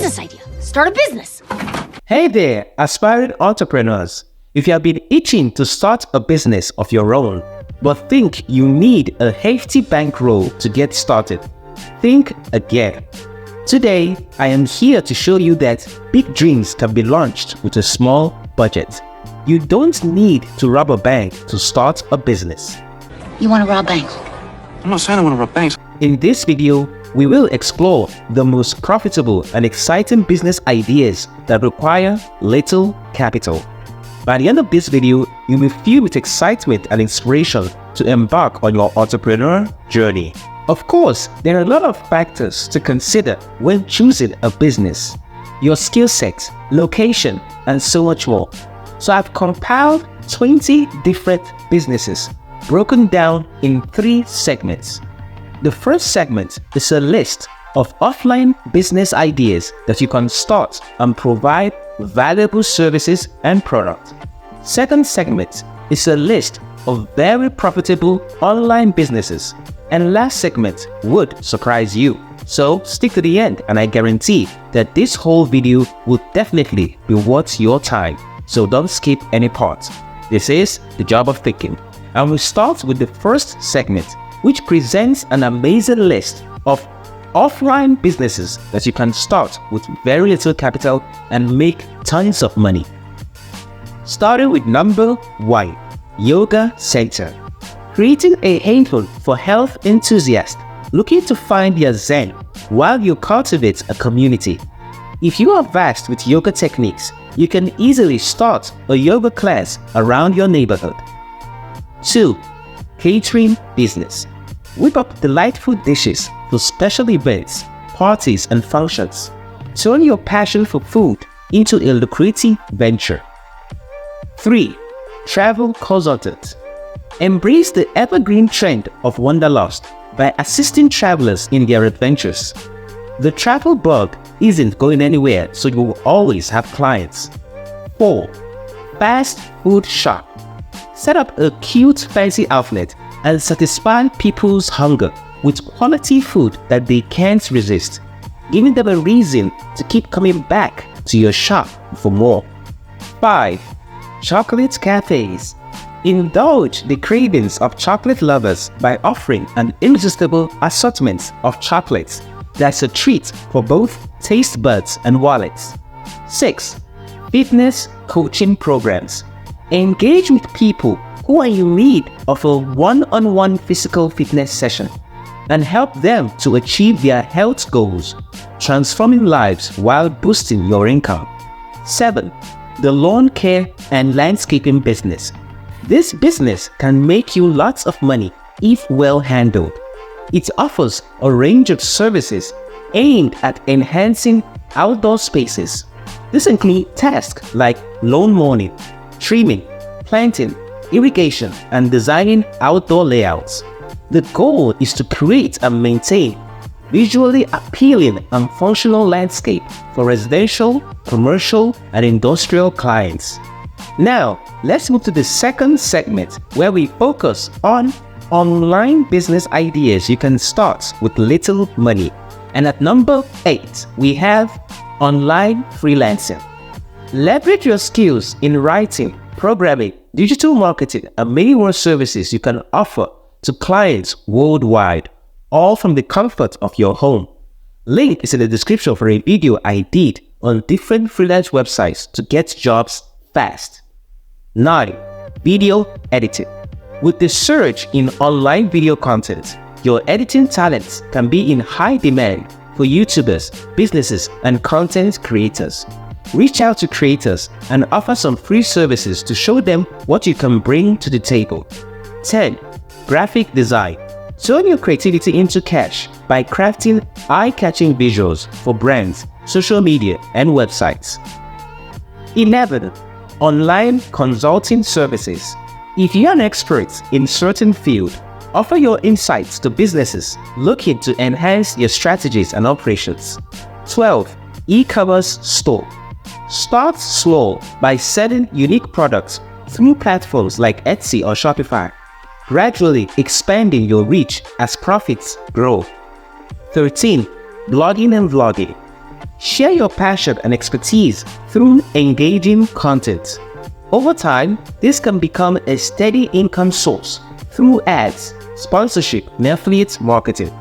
business idea. Start a business. Hey there, aspiring entrepreneurs. If you have been itching to start a business of your own, but think you need a hefty bankroll to get started, think again. Today, I am here to show you that big dreams can be launched with a small budget. You don't need to rob a bank to start a business. You want to rob banks? I'm not saying I want to rob banks. In this video, we will explore the most profitable and exciting business ideas that require little capital. By the end of this video, you will feel with excitement and inspiration to embark on your entrepreneur journey. Of course, there are a lot of factors to consider when choosing a business: your skill set, location, and so much more. So I've compiled 20 different businesses broken down in 3 segments. The first segment is a list of offline business ideas that you can start and provide valuable services and products. Second segment is a list of very profitable online businesses. And last segment would surprise you. So stick to the end and I guarantee that this whole video will definitely be worth your time. So don't skip any part. This is the job of thinking. And we'll start with the first segment, which presents an amazing list of offline businesses that you can start with very little capital and make tons of money. Starting with number 1, Yoga Center. Creating a haven for health enthusiasts looking to find their zen while you cultivate a community. If you are versed with yoga techniques, you can easily start a yoga class around your neighborhood. 2. Catering business. Whip up delightful dishes for special events, parties, and functions. Turn your passion for food into a lucrative venture. 3. Travel consultant. Embrace the evergreen trend of wanderlust by assisting travelers in their adventures. The travel bug isn't going anywhere, so you will always have clients. 4. Fast food shop. Set up a cute fancy outlet and satisfy people's hunger with quality food that they can't resist, giving them a reason to keep coming back to your shop for more. 5. Chocolate cafes. Indulge the cravings of chocolate lovers by offering an irresistible assortment of chocolates that's a treat for both taste buds and wallets. 6. Fitness coaching programs. Engage with people who are in need of a one-on-one physical fitness session and help them to achieve their health goals, transforming lives while boosting your income. 7. The lawn care and landscaping business. This business can make you lots of money if well handled. It offers a range of services aimed at enhancing outdoor spaces. This includes tasks like lawn mowing, trimming, planting, irrigation, and designing outdoor layouts. The goal is to create and maintain visually appealing and functional landscape for residential, commercial, and industrial clients. Now, let's move to the second segment where we focus on online business ideas you can start with little money. And at number 8, we have online freelancing. Leverage your skills in writing, programming, digital marketing, and many more services you can offer to clients worldwide, all from the comfort of your home. Link is in the description for a video I did on different freelance websites to get jobs fast. 9. Video editing. With the surge in online video content, your editing talents can be in high demand for YouTubers, businesses, and content creators. Reach out to creators and offer some free services to show them what you can bring to the table. 10. Graphic design. Turn your creativity into cash by crafting eye-catching visuals for brands, social media, and websites. 11. Online consulting services. If you're an expert in a certain field, offer your insights to businesses looking to enhance your strategies and operations. 12. E-commerce store. Start slow by selling unique products through platforms like Etsy or Shopify, gradually expanding your reach as profits grow. 13. Blogging and vlogging. Share your passion and expertise through engaging content. Over time, this can become a steady income source through ads, sponsorship, and affiliate marketing.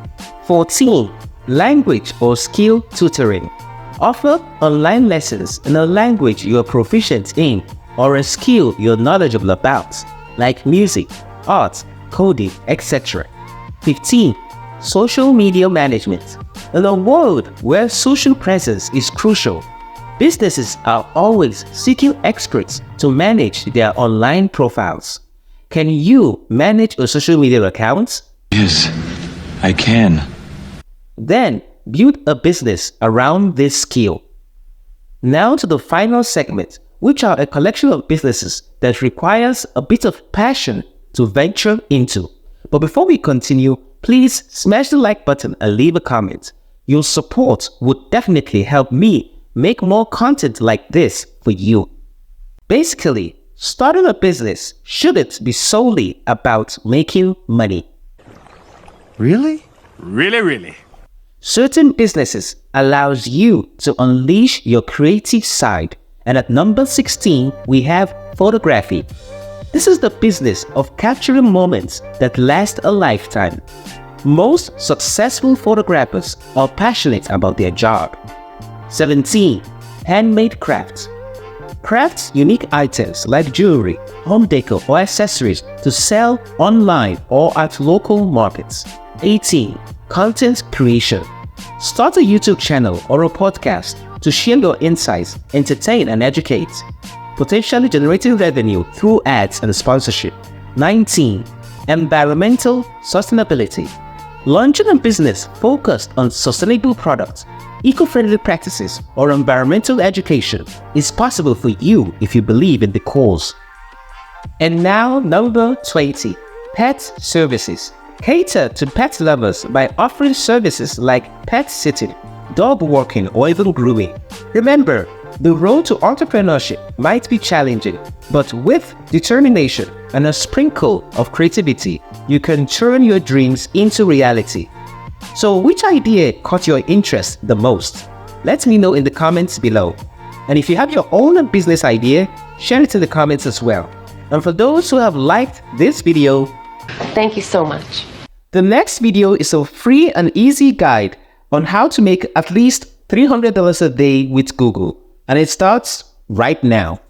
14. Language or skill tutoring. Offer online lessons in a language you are proficient in or a skill you're knowledgeable about, like music, art, coding, etc. 15. Social media management. In a world where social presence is crucial, businesses are always seeking experts to manage their online profiles. Can you manage a social media account? Yes, I can. Then build a business around this skill. Now to the final segment, which are a collection of businesses that requires a bit of passion to venture into. But before we continue, please smash the like button and leave a comment. Your support would definitely help me make more content like this for you. Basically, starting a business shouldn't be solely about making money. Really? Really? Certain businesses allows you to unleash your creative side. And at number 16, we have photography. This is the business of capturing moments that last a lifetime. Most successful photographers are passionate about their job. 17. Handmade crafts. Crafts unique items like jewelry, home decor, or accessories to sell online or at local markets. 18. Content creation. Start a YouTube channel or a podcast to share your insights, entertain, and educate, potentially generating revenue through ads and sponsorship. 19. Environmental sustainability. Launching a business focused on sustainable products, eco-friendly practices, or environmental education is possible for you if you believe in the cause. And now, number 20. Pet services. Cater to pet lovers by offering services like pet sitting, dog walking, or even grooming. Remember, the road to entrepreneurship might be challenging, but with determination and a sprinkle of creativity, you can turn your dreams into reality. So which idea caught your interest the most? Let me know in the comments below. And if you have your own business idea, share it in the comments as well. And for those who have liked this video, thank you so much. The next video is a free and easy guide on how to make at least $300 a day with Google. And it starts right now.